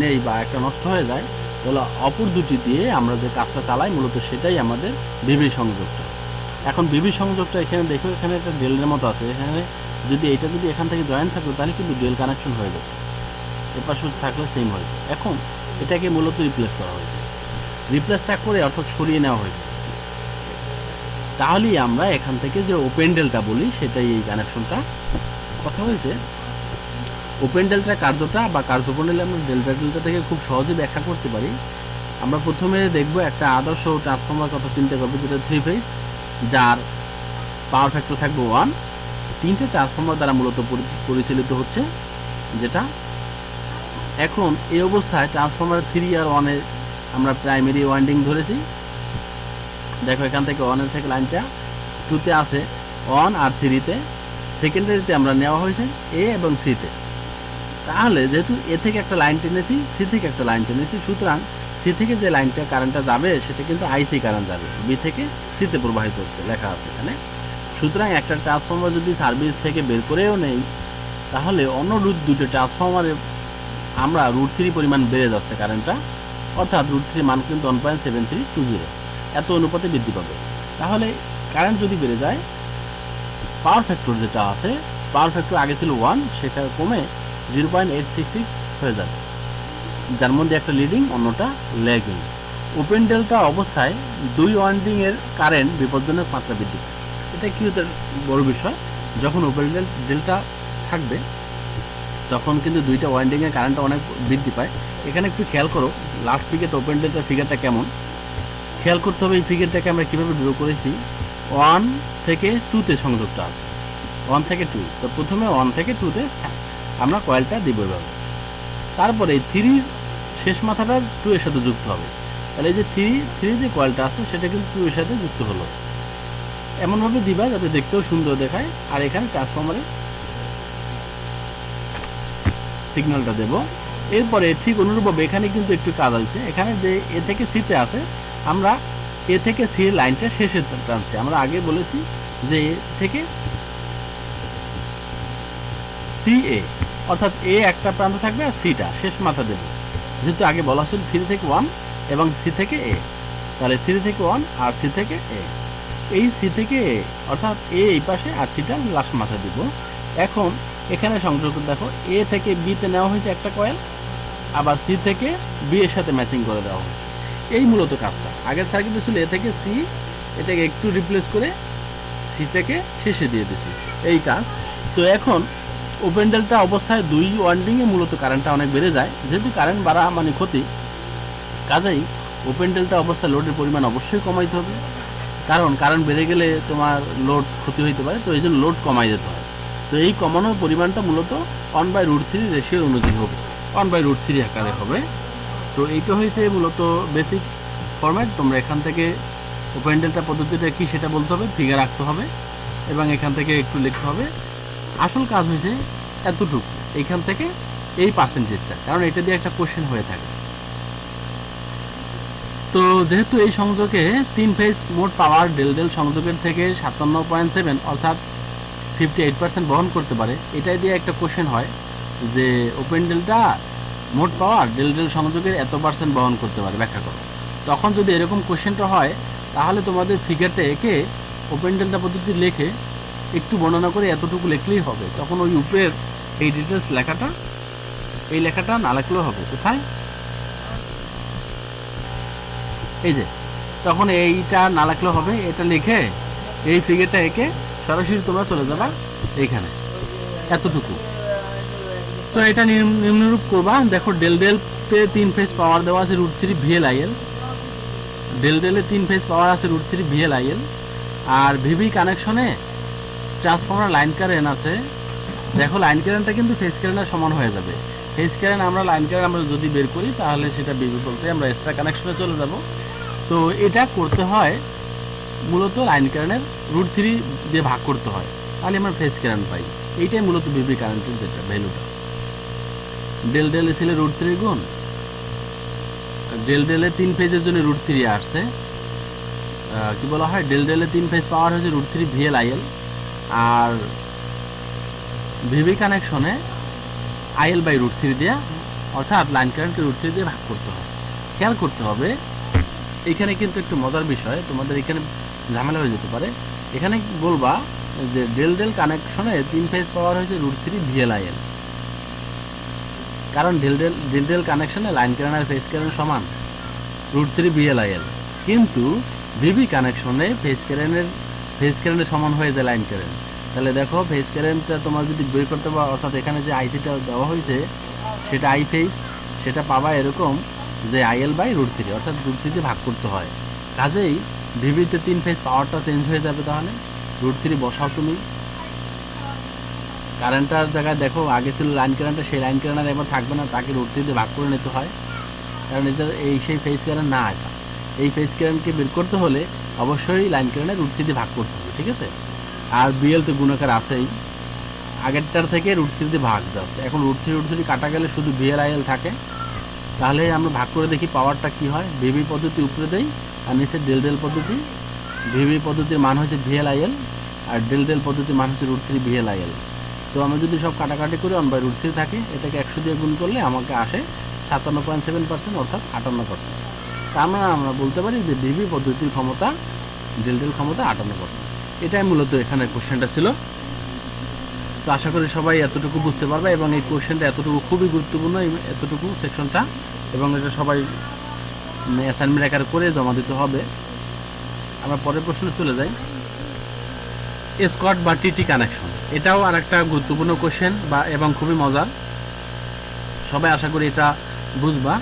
নেই বা একটা নষ্ট হয়ে যায়, তাহলে অপর দুটি দিয়ে আমরা যে কাজটা চালাই মূলত সেটাই আমাদের ভিভি সংযোগটা। এখন ভিভি সংযোগটা এখানে দেখো, এখানে একটা ডেলের মতো আছে, এখানে যদি এটা যদি এখান থেকে জয়েন থাকতো তাহলে কিন্তু ডেল কানেকশন হয়ে যেত, এপাশ থাকলে সেম হয়েছে। এখন এটাকে মূলত রিপ্লেস করা হয়েছে, রিপ্লেসটা করে অর্থাৎ সরিয়ে নেওয়া হয়েছে। তাহলেই আমরা এখান থেকে যে ওপেন ডেল্টা বলি সেটাই এই কানেকশনটা। কথা হয়েছে, ওপেন ডেল্টা কার্যটা বা কার্যপ্রণালী আমরা ডেল্টা থেকে খুব সহজে ব্যাখ্যা করতে পারি। আমরা প্রথমে দেখব একটা আদর্শ ট্রান্সফরমার কথা চিন্তা করবো, যেটা 3 ফেজ, যার পাওয়ার ফ্যাক্টর থাকবে 1। 3টে ট্রান্সফরমার দ্বারা মূলত পরিচালিত হচ্ছে যেটা। এখন এই অবস্থায় ট্রান্সফরমার 3 আর 1 এর আমরা প্রাইমারি ওয়াইন্ডিং ধরেছি। দেখো এখান থেকে 1 থেকে লাইনটা 2তে আছে, 1 আর 3তে। সেকেন্ডারিতে আমরা নেওয়া হয়েছে এ এবং সিতে। তাহলে যেহেতু এ থেকে একটা লাইন টেনেছি, সি থেকে একটা লাইন টেনেছি, সুতরাং সি থেকে যে লাইনটা কারেন্টটা যাবে সেটা কিন্তু আইসি কারেন্ট যাবে, বি থেকে সিতে প্রবাহিত হচ্ছে, লেখা আছে এখানে। সুতরাং একটা ট্রান্সফরমার যদি সার্ভিস থেকে বের করেও নেই, তাহলে অন্য দুটো ট্রান্সফরমারে আমরা √3 পরিমাণ বেড়ে যাচ্ছে কারেন্টটা, অর্থাৎ √3 মান কিন্তু 1.7320 এত অনুপাতে বৃদ্ধি পাবে। তাহলে কারেন্ট যদি বেড়ে যায়, পাওয়ার ফ্যাক্টর যেটা আছে, পাওয়ার ফ্যাক্টর আগে ছিল 1, সেটা কমে 0.866 হয়ে যাবে, যার মধ্যে একটা লিডিং, অন্যটা ল্যাগিং। ওপেন ডেল্টা অবস্থায় 2 ওয়াইন্ডিং এর কারেন্ট বিপজ্জনক মাত্রা বৃদ্ধি পায়। এটা কি হতে বড় বিষয়, যখন ওপেন ডেল্টা থাকবে তখন কিন্তু 2টা ওয়াইন্ডিং এর কারেন্টটা অনেক বৃদ্ধি পায়। এখানে একটু খেয়াল করো, লাস্ট ফিগারটা ওপেন ডেল্টার ফিগারটা কেমন খেয়াল করতে হবে। এই ফিগারটাকে আমরা কীভাবে ড্র করেছি, 1 থেকে 2তে সংযোগটা আছে, 1 থেকে 2। তো প্রথমে 1 থেকে 2তে আমরা কয়েলটা দিব এভাবে, তারপরে 3 শেষ মাথাটা 2 এর সাথে যুক্ত হবে। তাহলে এই যে 3 যে কয়েলটা আছে সেটা কিন্তু 2 এর সাথে যুক্ত হলো। এমনভাবে দিবা যাতে দেখতেও সুন্দর দেখায়। আর এখানে ট্রান্সফরমারে সিগন্যালটা দেব। এরপরে ঠিক অনুরূপভাবে এখানে কিন্তু একটু কাজ আছে, এখানে যে এ থেকে সিতে আছে, আমরা এ থেকে সি এর লাইনটা শেষে টানছি। আমরা আগে বলেছি যে এ থেকে সি এ, অর্থাৎ এ একটা প্রান্ত থাকবে আর সিটা শেষ মাথা দেব, যেহেতু আগে বলা ছিল 3 থেকে 1 এবং সি থেকে এ। তাহলে 3 থেকে 1 আর সি থেকে এ, এই সি থেকে এ অর্থাৎ এ এই পাশে আর সিটা লাস্ট মাথা দিব। এখন এখানে সংযোগ দেখো, এ থেকে বিতে নেওয়া হয়েছে একটা কয়েল, আবার সি থেকে বি এর সাথে ম্যাচিং করে দেওয়া হয়েছে। এই মূলত কাজটা। আগের সার্কিটে ছিল এ থেকে সি, এটাকে একটু রিপ্লেস করে সি থেকে শেষে দিয়ে দিচ্ছি, এই কাজ। তো এখন ওপেন ডেল্টা অবস্থায় 2 ওয়াইন্ডিংয়ে মূলত কারেন্টটা অনেক বেড়ে যায়। যেহেতু কারেন্ট বাড়া মানে ক্ষতি, কাজেই ওপেন ডেল্টা অবস্থায় লোডের পরিমাণ অবশ্যই কমাইতে হবে, কারণ কারেন্ট বেড়ে গেলে তোমার লোড ক্ষতি হইতে পারে। তো এই জন্য লোড কমাই যেতে হয়। তো এই কমানোর পরিমাণটা মূলত 1/√3 রেশিও অনুযায়ী হবে, 1/√3 আকারে হবে। তো এইটা হয়েছে মূলত বেসিক ফরম্যাট। তোমরা এখান থেকে ওপেন ডেল্টা পদ্ধতিটা কি সেটা বলতে হবে, ফিগার রাখতে হবে এবং এখান থেকে একটু লিখতে হবে। আসল কাজ হয়েছে এতটুকু, এইখান থেকে এই পার্সেন্টেজটা, কারণ এটা দিয়ে একটা কোশ্চেন হয়ে থাকে। তো যেহেতু এই সংযোগে 3 ফেজ মোট পাওয়ার ডেল সংযোগের থেকে 57.7 অর্থাৎ 58% বহন করতে পারে, এটাই দিয়ে একটা কোশ্চেন হয় যে ওপেন ডেল্টা মোট পাওয়ার ডেল সংযোগের এত % বহন করতে পারে, ব্যাখ্যা করো। তখন যদি এরকম কোশ্চেনটা হয়, তাহলে তোমাদের ফিগারটা এঁকে ওপেন ডেল্টা পদ্ধতি লিখে একটু বর্ণনা করে এতটুকু লিখলেই হবে। তখন ওই উপরের এই ডিটেলস লেখাটা, এই লেখাটা না লিখলেও হবে। কোথায়, এই যে, তখন এইটা না লিখলেও হবে, এটা লিখে এই ফিগারটা এঁকে সরাসরি তোমরা চলে যাবা এইখানে, এতটুকু। তো এটা নিম্নরূপ করবা। দেখো ডেলতে 3 ফেজ পাওয়ার দেওয়া আছে √3 VLIL, ডেলে 3 ফেজ পাওয়ার আছে √3 VLIL, আর ভিভি কানেকশনে ট্রান্সফরমার লাইন কারেন্ট আছে দেখো লাইন কারেন্টটা কিন্তু ফেজ কারেন্টের সমান হয়ে যাবে। ফেজ কারেন্ট আমরা লাইন কারেন্ট আমরা যদি বের করি তাহলে সেটা বিভি বলতে আমরা স্টার কানেকশনে চলে যাব। তো এটা করতে হয় মূলত লাইন কারেন্টের √3 দিয়ে ভাগ করতে হয়, তাহলে আমরা ফেজ কারেন্ট পাই। এইটাই মূলত বিভি কারেন্টের যেটা ভ্যালুটা। ডেল ডেল ছিল √3 গুণ ডেল ডেলে 3 ফেজের জন্য √3 আসছে। কি বলা হয়, ডেল ডেলে 3 ফেজ পাওয়ার হয়েছে √3 VL/IL, আর ভিভি কানেকশনে IL/√3 দিয়ে, অর্থাৎ লাইন কারেন্টকে √3 দিয়ে ভাগ করতে হয়। খেয়াল করতে হবে এখানে কিন্তু একটু মজার বিষয়, তোমাদের এখানে ঝামেলা হয়ে যেতে পারে। এখানে বলবা যে ডেল ডেল কানেকশনে 3 ফেজ পাওয়ার হয়েছে √3 VL/IL, কারণ ডেল ডেল কানেকশনে লাইন কারেন্ট আর ফেজ কারেন্ট সমান √3 VL/IL, কিন্তু ভিভি কানেকশনে ফেজ কারেন্টের সমান হয়ে যায় লাইন কারেন্ট। তাহলে দেখো ফেজ কারেন্টটা তোমার যদি বের করতে পারো, অর্থাৎ এখানে যে আইসিটা দেওয়া হয়েছে সেটা আই ফেজ, সেটা পাবা এরকম যে IL/√3, অর্থাৎ √3 দিয়ে ভাগ করতে হয়। কাজেই ভিভিতে 3 ফেজ পাওয়ারটা চেঞ্জ হয়ে যাবে। তাহলে √3 বসাও তুমি, কারেন্টটার জায়গায় দেখো আগে ছিল লাইন কারেন্টটা, সেই লাইন কারেন্ট এবার থাকবে না, তাকে √3 দিয়ে ভাগ করে নিতে হয়, কারণ এটা সেই ফেজ কারেন্ট না। এটা এই ফেজ কারেন্টকে বের করতে হলে অবশ্যই লাইন কারেন্টে √3 দিয়ে ভাগ করতে হবে, ঠিক আছে। আর বিএল তো গুণাকার আছেই, আগেরটার থেকে √3 দিয়ে ভাগ যাচ্ছে। এখন √3 কাটা গেলে শুধু VL/IL থাকে। তাহলে আমরা ভাগ করে দেখি পাওয়ারটা কি হয়। ভিভি পদ্ধতি উপরে দেই আর নিচে ডেল ডেল পদ্ধতি। ভিভি পদ্ধতির মান হচ্ছে VL/IL, আর ডেল ডেল পদ্ধতির মান হচ্ছে √3 VL/IL। তো আমরা যদি সব কাটাকাটি করে 1/√3 থাকে, এটাকে 100 দিয়ে গুণ করলে আমাকে আসে 57.7%, অর্থাৎ 58%। তার মানে আমরা বলতে পারি যে ভিভি পদ্ধতির ক্ষমতা, ডেল ডেল ক্ষমতা 58%। এটাই মূলত এখানে কোশ্চেনটা ছিল। তো আশা করি সবাই এতটুকু বুঝতে পারবে, এবং এই কোশ্চেনটা এতটুকু খুবই গুরুত্বপূর্ণ, এতটুকু সেকশনটা, এবং এটা সবাই অ্যাসাইনমেন্ট আকারে করে জমা দিতে হবে। আমরা পরের প্রশ্নে চলে যাই। স্কট বা টিটি কানেকশন, এটাও আর একটা গুরুত্বপূর্ণ কোশ্চেন এবং খুবই মজার। সবাই আশা করি এটা বুঝবা।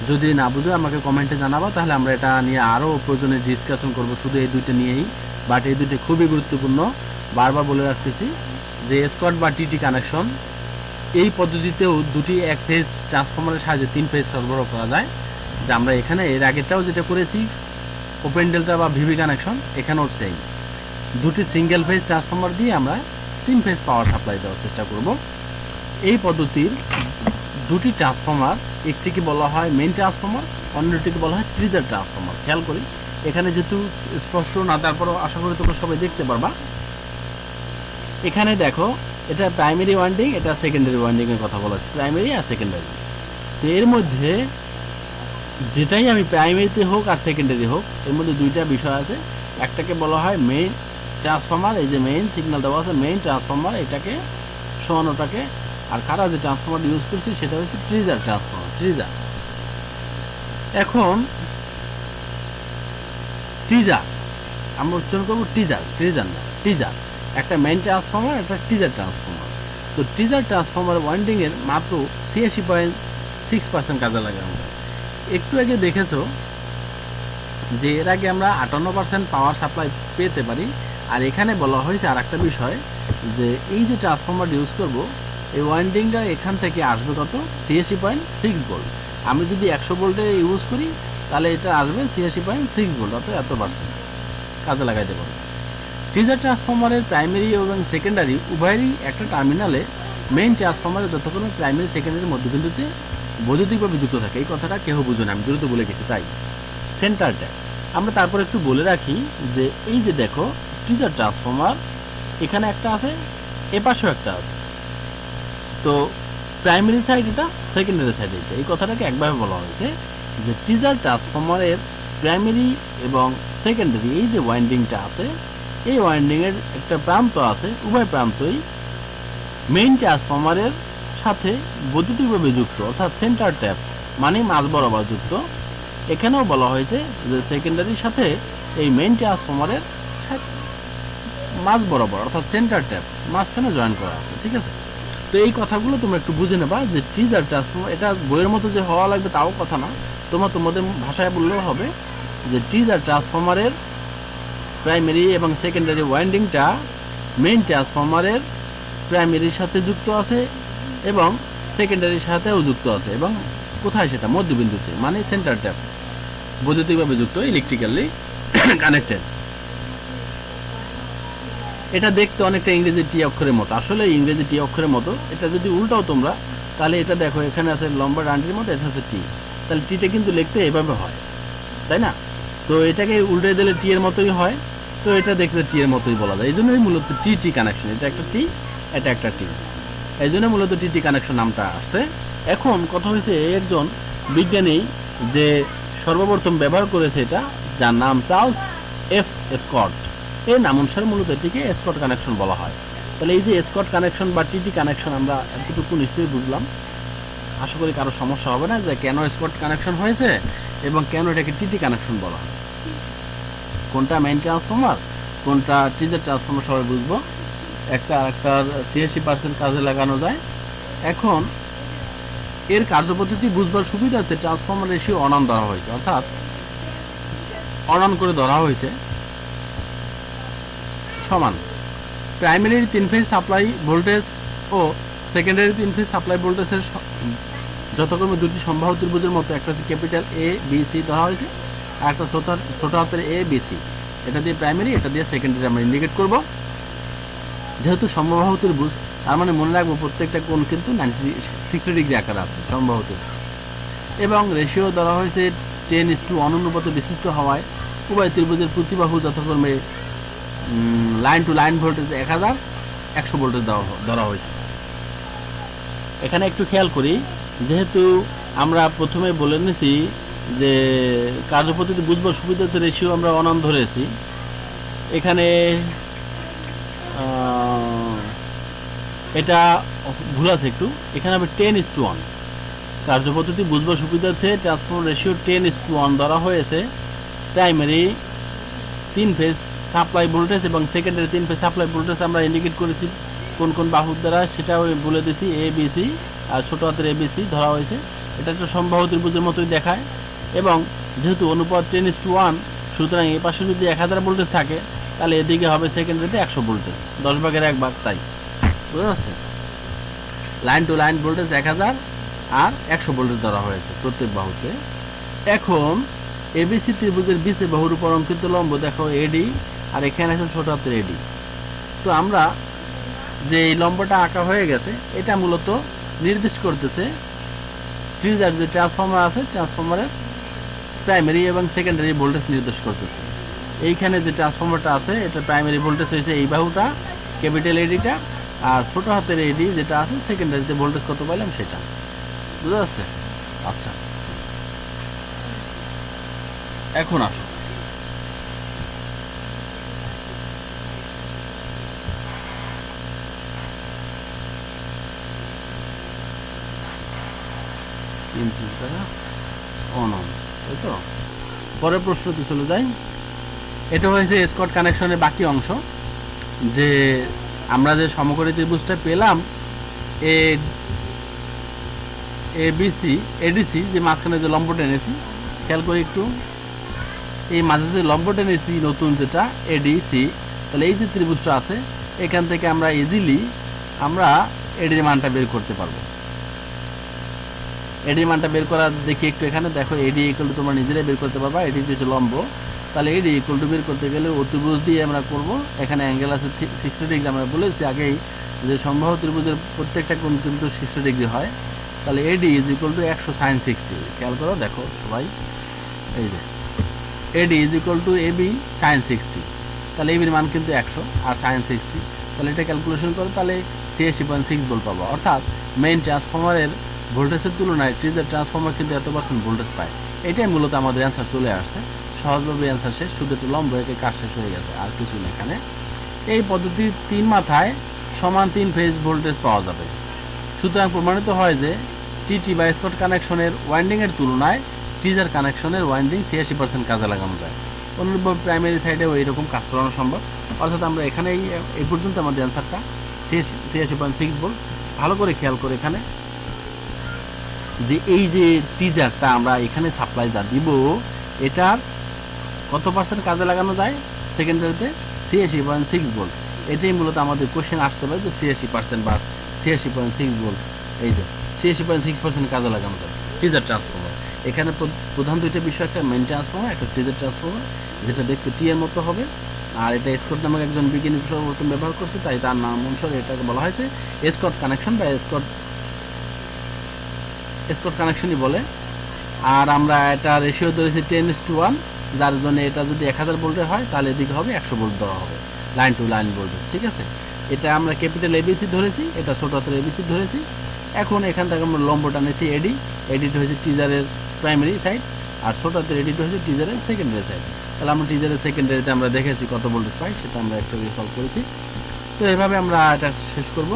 যদি না বুঝো আমাকে কমেন্টে জানাবা, তাহলে আমরা এটা নিয়ে আরও প্রয়োজনে ডিসকাশন করব, শুধু এই দুইটা নিয়েই। বাট এই দুইটা খুবই গুরুত্বপূর্ণ, বারবার বলে রাখতেছি যে স্কট বা টিটি কানেকশন, এই পদ্ধতিতেও দুটি এক ফেজ ট্রান্সফরমারের সাহায্যে 3 ফেজ সরবরাহ করা যায়। যে আমরা এখানে এর আগেরটাও যেটা করেছি ওপেন ডেল্টা বা ভিভি কানেকশন, এখানেও সেই দুটি সিঙ্গেল ফেজ ট্রান্সফরমার দিয়ে আমরা 3 ফেজ পাওয়ার সাপ্লাই দেওয়ার চেষ্টা করব। এই পদ্ধতির দুটি ট্রান্সফরমার, একটিকে বলা হয় মেইন ট্রান্সফরমার, অন্যটিকে বলা হয় ট্রিজার ট্রান্সফরমার। খেয়াল করি এখানে যেহেতু স্পষ্ট না, তারপরও আশা করি তোমরা সবাই দেখতে পারবা। এখানে দেখো এটা প্রাইমারি ওয়াইন্ডিং, এটা সেকেন্ডারি ওয়াইন্ডিং এর কথা বলা হচ্ছে, প্রাইমারি আর সেকেন্ডারি। তো এর মধ্যে যেটাই আমি প্রাইমারিতে হোক আর সেকেন্ডারি হোক, এর মধ্যে দুইটা বিষয় আছে। একটাকে বলা হয় মেইন ট্রান্সফরমার, এই যে মেইন সিগন্যাল দেওয়া আছে মেইন ট্রান্সফরমার, এটাকে সমানোটাকে। আর কারা যে ট্রান্সফরমার ইউজ করছি সেটা হচ্ছে ট্রিজার ট্রান্সফরমার, ট্রিজার। এখন ট্রিজার আমরা উচ্চারণ করবো টিজার, ট্রিজার না, টিজার। একটা মেইন ট্রান্সফরমার, একটা টিজার ট্রান্সফরমার। তো টিজার ট্রান্সফরমার ওয়াইন্ডিং এর মাত্র 86.6% কাজে লাগে। আমরা একটু আগে দেখেছো যে এর আগে আমরা 58% পাওয়ার সাপ্লাই পেতে পারি। আর এখানে বলা হয়েছে আর একটা বিষয়, যে এই যে ট্রান্সফরমার ইউজ করব, এই ওয়াইন্ডিংটা এখান থেকে আসবে কত, 86.6 ভোল্ট। আমি যদি 100 ভোল্টে ইউজ করি তাহলে এটা আসবে 86.6 ভোল্ট, অর্থাৎ এত পার্সেন্ট কাজে লাগাইতে পারবো। টিজার ট্রান্সফরমারের প্রাইমারি এবং সেকেন্ডারি উভয়েরই একটা টার্মিনালে মেইন ট্রান্সফরমারের যতক্ষণ প্রাইমারি সেকেন্ডারির মধ্যবিন্দুতে বৈদ্যুতিকভাবে যুক্ত থাকে। এই কথাটা কেউ বুঝে না, আমি দ্রুত বলে গেছি তাই। সেন্টার ট্যাপ আমরা তারপর একটু বলে রাখি যে এই যে দেখো টিজার ট্রান্সফরমার এখানে একটা আছে, এপাশেও একটা আছে। তো প্রাইমারি সাইড এটা, সেকেন্ডারি সাইড এটা, এই কথাটাকে একভাবে বলা হয়েছে যে টিজার ট্রান্সফরমারের প্রাইমারি এবং সেকেন্ডারি এই যে ওয়াইন্ডিংটা আছে, এই ওয়াইন্ডিংয়ের একটা প্রান্ত আছে, উভয় প্রান্তই মেইন ট্রান্সফরমারের সাথে বৈদ্যুতিকভাবে যুক্ত, অর্থাৎ সেন্টার ট্যাপ মানে মাঝ বরাবর যুক্ত। এখানেও বলা হয়েছে যে সেকেন্ডারির সাথে এই মেইন ট্রান্সফরমারের মাঝ বরাবর, অর্থাৎ সেন্টার ট্যাপ মাঝখানে জয়েন করা আছে, ঠিক আছে। তো এই কথাগুলো তোমরা একটু বুঝে নেবা যে টিজার ট্রান্সফরমার, এটা বইয়ের মতো যে হওয়া লাগবে তাও কথা না, তোমাদের ভাষায় বললেও হবে যে টিজার ট্রান্সফরমারের প্রাইমারি এবং সেকেন্ডারি ওয়াইন্ডিংটা মেইন ট্রান্সফরমারের প্রাইমারির সাথে যুক্ত আছে এবং সেকেন্ডারির সাথেও যুক্ত আছে, এবং কোথায় সেটা মধ্যবিন্দুতে, মানে সেন্টার ট্যাপ, বৈদ্যুতিকভাবে যুক্ত, ইলেকট্রিক্যালি কানেক্টেড। এটা দেখতে অনেকটা ইংরেজি টি অক্ষরের মতো, আসলে ইংরেজি টি অক্ষরের মতো। এটা যদি উল্টাও তোমরা, তাহলে এটা দেখো এখানে আছে লম্বা ডান্ডির মতো, এটা হচ্ছে টি, তাহলে টিটা কিন্তু লিখতে এভাবে হয়, তাই না? তো এটাকে উল্টে দিলে টি এর মতোই হয়, তো এটা দেখতে টি এর মতোই বলা যায়। এই জন্যই মূলত টি টি কানেকশন, এটা একটা টি, এটা একটা টি, এই জন্য মূলত টি টি কানেকশন নামটা আসছে। এখন কথা হয়েছে একজন বিজ্ঞানী যে সর্বপ্রথম ব্যবহার করেছে এটা, যার নাম চার্লস এফ স্কট, এই নাম অনুসারে মূলত এটিকে স্কট কানেকশন বলা হয়। তাহলে এই যে স্কট কানেকশন বা টিটি কানেকশন আমরা এতটুকু নিশ্চয়ই বুঝলাম। আশা করি কারো সমস্যা হবে না যে কেন স্কট কানেকশন হয়েছে এবং কেন এটাকে টিটি কানেকশন বলা হয়। কোনটা মেইন ট্রান্সফর্মার, কোনটা টিজার ট্রান্সফর্মার সবাই বুঝবো। একটা আরেকটার 83% কাজে লাগানো যায়। এখন এর কার্যপদ্ধতি বুঝবার সুবিধার্থে ট্রান্সফর্মার রেশিও অনান ধরা হয়েছে, অর্থাৎ অনান করে ধরা হয়েছে সমান প্রাইমারির 3 ফেজ সাপ্লাই ভোল্টেজ ও সেকেন্ডারি 3 ফেজ সাপ্লাই ভোল্টেজের যথাক্রমে দুটি সম্বাহু ত্রিভুজের মতো, একটা হচ্ছে ক্যাপিটাল এ বি সি ধরা হয়েছে, আর একটা ছোট হাতের এ বি সি। এটা দিয়ে প্রাইমারি, এটা দিয়ে সেকেন্ডারি আমরা ইন্ডিকেট করব। যেহেতু সমবাহু ত্রিভুজ, তার মানে মনে রাখবো প্রত্যেকটা কোণ কিন্তু 60 ডিগ্রি আকারে আছে সমবাহু ত্রিভুজ, এবং রেশিও ধরা হয়েছে 10:1 অনুপাতে বিশিষ্ট হওয়ায় উভয় ত্রিভুজের প্রতিবাহু যথাক্রমে line to line voltage 1000, 100 voltage ধরা হয়েছে। এখানে একটু খেয়াল করি, যেহেতু আমরা প্রথমে বলে নিয়েছি যে কার্যপদ্ধতি বুঝবার সুবিধাতে রেশিও আমরা অনান ধরেছি, এখানে এটা ভুল আছে একটু, এখানে হবে 10:1। কার্যপদ্ধতি বুঝবার সুবিধার্থে ট্রান্সফর্মার রেশিও 10:1 ধরা হয়েছে। প্রাইমারি 3 ফেজ সাপ্লাই ভোল্টেজ এবং সেকেন্ডারি 3 ফেজ সাপ্লাই ভোল্টেজ আমরা ইন্ডিকেট করেছি কোন কোন বাহুর দ্বারা, সেটাও বলে দিয়েছি, এ বি সি, আর ছোটো হাতের এ বি সি ধরা হয়েছে। এটা একটা সমবাহু ত্রিভুজের মতোই দেখায়, এবং যেহেতু অনুপাত 10:1, সুতরাং এই পাশে যদি 1000 ভোল্টেজ থাকে, তাহলে এদিকে হবে সেকেন্ডারিতে 100 ভোল্টেজ, 10 ভাগের 1 ভাগ, তাই বুঝতে পারছেন? Line to line voltage 1000 R 100 voltage ধরা হয়েছে প্রত্যেক বাহুতে। এখন এবিসি ত্রিভুজের বিসি বাহুর উপর অঙ্কিত লম্ব দেখো এডি, আর এখানে আছে ছোট হাতের এডি। তো আমরা যে এই লম্বটা আঁকা হয়ে গেছে, এটা মূলত নির্দেশ করতেছে ট্রিজার যে ট্রান্সফর্মার আছে, ট্রান্সফর্মারের প্রাইমারি এবং সেকেন্ডারি ভোল্টেজ নির্দেশ করতেছে। এইখানে যে ট্রান্সফর্মারটা আছে, এটা প্রাইমারি ভোল্টেজ হয়েছে এই বাহুটা, ক্যাপিটাল এডিটা, আর ছোট হাতের এডি যেটা আছে সেকেন্ডারিতে ভোল্টেজ কত পাইলাম সেটা, বুঝতে পারছে? আচ্ছা, এখন আসো তাই তো, পরের প্রশ্নতে চলে যাই। এটা হয়েছে স্কট কানেকশনের বাকি অংশ, যে আমরা যে সমকোণী ত্রিভুজটা পেলাম এ এবিসি এডিসি, যে মাঝখানে যে লম্ব টেনেছি, খেয়াল করি একটু, এই মাঝে যে লম্ব টেনেছি নতুন যেটা এডিসি, তাহলে এই যে ত্রিভুজটা আছে, এখান থেকে আমরা ইজিলি আমরা এডির মানটা বের করতে পারবো। এডির মানটা বের করা দেখি একটু, এখানে দেখো এডি ইকুয়াল টু তোমরা নিজেরাই বের করতে পারবা, এডি যে লম্ব, তাহলে এডি ইকুয়াল টু বের করতে গেলে অতিভুজ দিয়ে আমরা করব। এখানে অ্যাঙ্গেল আছে 60 ডিগ্রি, আমরা বলেছি আগেই যে সমবাহু ত্রিভুজের প্রত্যেকটা কোণ কিন্তু 60 ডিগ্রি হয়। তাহলে AD is equal to 100 sin 60। খেয়াল করো, দেখো সবাই, এই যে AD is equal to AB sin 60, তাহলে এবির মান কিন্তু 100 আর sin 60, তাহলে এটা ক্যালকুলেশন করো, তাহলে 83.6 ভোল্ট পাবো। অর্থাৎ মেইন ট্রান্সফর্মারের ভোল্টেজের তুলনায় ট্রিজার ট্রান্সফর্মার কিন্তু এত % ভোল্টেজ পায়। এটাই মূলত আমাদের অ্যান্সার চলে আসছে, সহজভাবে অ্যান্সার শেষ, শুধু একটু লম্ব একে কাজ শেষ হয়ে গেছে, আর কিছু না এখানে। এই পদ্ধতির 3 মাথায় সমান 3 ফেজ ভোল্টেজ পাওয়া যাবে। সুতরাং প্রমাণিত হয় যে টিটি বা স্কট কানেকশনের ওয়াইন্ডিংয়ের তুলনায় ট্রিজার কানেকশনের ওয়াইন্ডিং 86% কাজে লাগানো যায়। অনুরূপভাবে প্রাইমারি সাইডেও এইরকম কাজ করানো সম্ভব। অর্থাৎ আমরা এখানে এই পর্যন্ত আমাদের অ্যান্সারটা 83.6 ভোল্ট। ভালো করে খেয়াল করে এখানে যে এই যে টিজারটা আমরা এখানে সাপ্লাই যা দিব, এটার কত % কাজে লাগানো যায় সেকেন্ডারিতে 83.6 ভোল্ট। এটাই মূলত আমাদের কোশ্চেন আসতে পারে যে 86% বা 86.6 ভোল্ট, এই যে 86.6% কাজে লাগানো যায় টিজার ট্রান্সফর্মার। এখানে প্রধান দুইটা বিষয়, একটা মেইন ট্রান্সফর্মার, একটা টিজার ট্রান্সফর্মার, যেটা দেখতে টি এর মতো হবে। আর এটা স্কট নামক একজন বিজ্ঞানী সর্বপ্রথম ব্যবহার করছে, তাই তার নাম অনুসারে এটাকে বলা হয়েছে স্কট কানেকশন বা স্কট কানেকশনই বলে। আর আমরা এটা রেশিও ধরেছি 10:1, যার জন্য এটা যদি 1000 ভোল্টের হয় তাহলে এদিকে হবে 100 ভোল্ট দেওয়া হবে, লাইন টু লাইন ভোল্টেজ, ঠিক আছে। এটা আমরা ক্যাপিটাল এবিসি ধরেছি, এটা ছোট হাতের এবিসি ধরেছি। এখন এখান থেকে আমরা লম্বটা নিয়েছি এডি, এডিটা হয়েছে টিজারের প্রাইমারি সাইড, আর ছোট হাতের এডিটা হয়েছে টিজারের সেকেন্ডারি সাইড। তাহলে আমরা টিজারের সেকেন্ডারিতে আমরা দেখেছি কত ভোল্টেজ পাই, সেটা আমরা একটা সলভ করেছি। তো এভাবে আমরা এটা শেষ করব।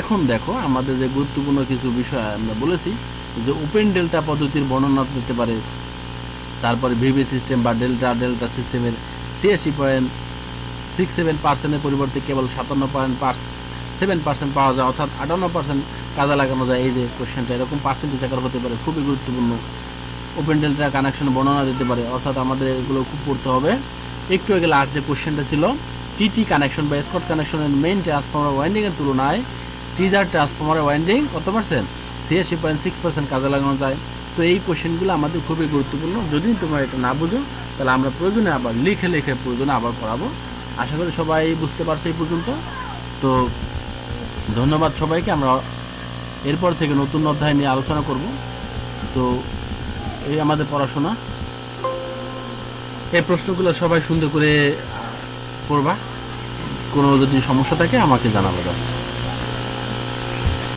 এখন দেখো আমাদের যে গুরুত্বপূর্ণ কিছু বিষয় আমরা বলেছি, যে ওপেন ডেল্টা পদ্ধতির বর্ণনা দিতে পারে, তারপরে ভিভি সিস্টেম বা ডেল্টা ডেল্টা সিস্টেমের 86.67%-এর পরিবর্তে কেবল 57.7% পাওয়া যায়, অর্থাৎ 58% কাজে লাগানো যায়। এই যে কোশ্চেনটা এরকম পার্সেন্টেজ আকার হতে পারে, খুবই গুরুত্বপূর্ণ। ওপেন ডেল্টা কানেকশন বর্ণনা দিতে পারে, অর্থাৎ আমাদের এগুলো খুব পড়তে হবে। একটু আগে লাস্ট যে কোশ্চেনটা ছিল, টিটি কানেকশন বা স্কট কানেকশনের মেইন ট্রান্সফর্মার ওয়াইন্ডিংয়ের তুলনায় টিজার ট্রান্সফর্মারের ওয়াইন্ডিং কত পার্সেন্ট? 86.6% কাজে লাগানো যায়। তো এই কোশ্চেনগুলো আমাদের খুবই গুরুত্বপূর্ণ। যদি তোমরা এটা না বুঝো তাহলে আমরা প্রয়োজনে আবার লিখে প্রয়োজনে আবার পড়াবো। আশা করি সবাই বুঝতে পারছে এই পর্যন্ত। তো ধন্যবাদ সবাইকে। আমরা এরপর থেকে নতুন অধ্যায় নিয়ে আলোচনা করব। তো এই আমাদের পড়াশোনা। এই প্রশ্নগুলো সবাই সুন্দর করে পড়বা। কোনো যদি সমস্যা থাকে আমাকে জানাবে।